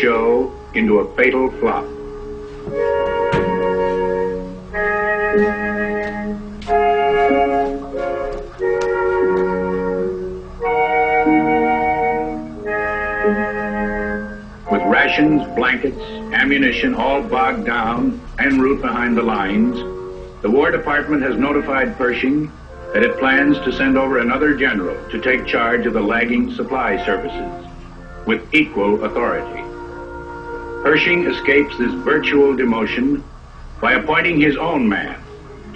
show into a fatal flop. With rations, blankets, ammunition all bogged down en route behind the lines, the War Department has notified Pershing that it plans to send over another general to take charge of the lagging supply services with equal authority. Pershing escapes this virtual demotion by appointing his own man,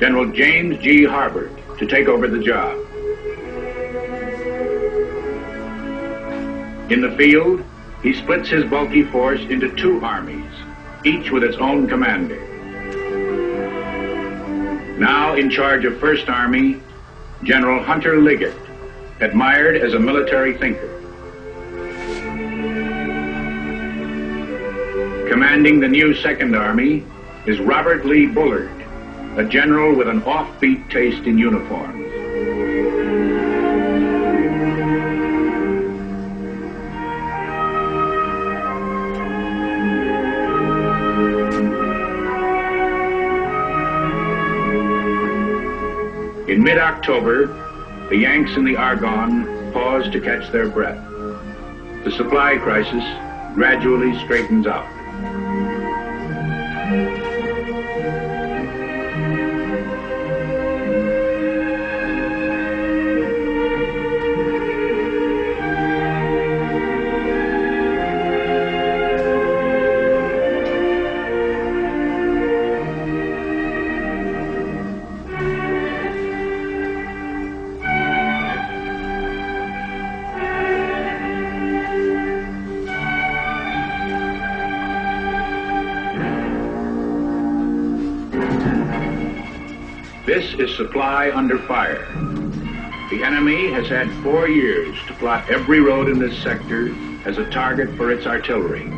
General James G. Harbert, to take over the job. In the field, he splits his bulky force into two armies, each with its own commander. Now in charge of First Army, General Hunter Liggett, admired as a military thinker. Commanding the new Second Army is Robert Lee Bullard, a general with an offbeat taste in uniforms. In mid-October, the Yanks in the Argonne pause to catch their breath. The supply crisis gradually straightens out. This is supply under fire. The enemy has had 4 years to plot every road in this sector as a target for its artillery.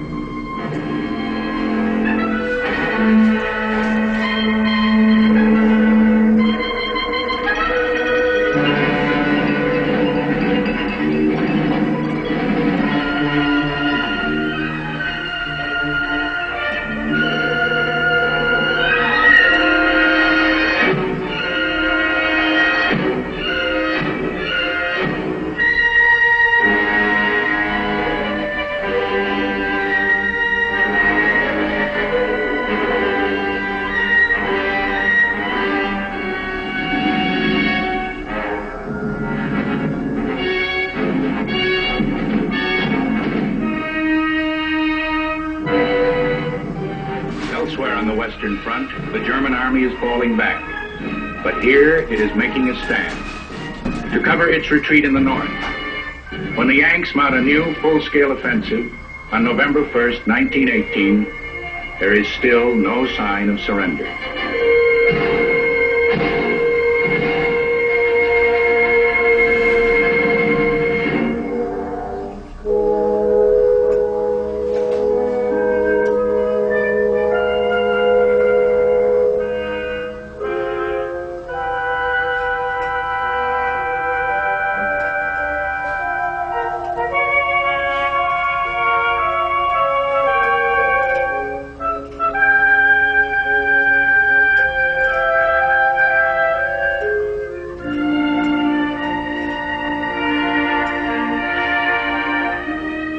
Elsewhere on the Western Front, the German army is falling back. But here it is making a stand to cover its retreat in the north. When the Yanks mount a new full-scale offensive on November 1st, 1918, there is still no sign of surrender.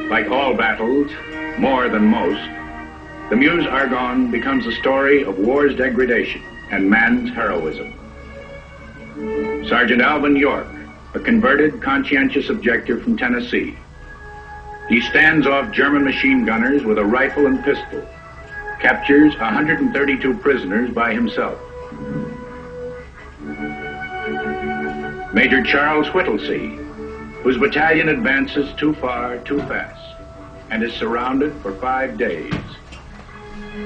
Like all battles, more than most, the Meuse-Argonne becomes a story of war's degradation and man's heroism. Sergeant Alvin York, a converted, conscientious objector from Tennessee. He stands off German machine gunners with a rifle and pistol, captures 132 prisoners by himself. Major Charles Whittlesey, whose battalion advances too far, too fast, and is surrounded for 5 days.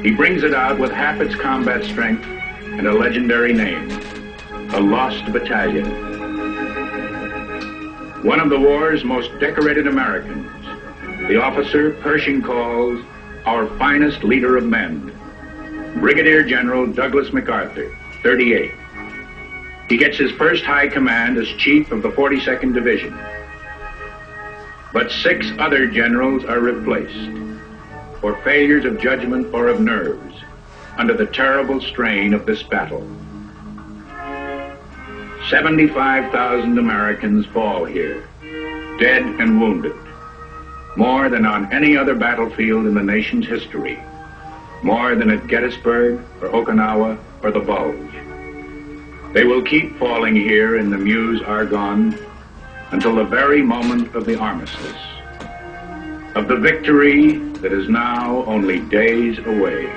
He brings it out with half its combat strength and a legendary name, the Lost Battalion. One of the war's most decorated Americans, the officer Pershing calls our finest leader of men, Brigadier General Douglas MacArthur, 38. He gets his first high command as chief of the 42nd Division. But 6 other generals are replaced. or failures of judgment or of nerves under the terrible strain of this battle. 75,000 Americans fall here, dead and wounded, more than on any other battlefield in the nation's history, more than at Gettysburg or Okinawa or the Bulge. They will keep falling here in the Meuse Argonne until the very moment of the armistice, of the victory that is now only days away.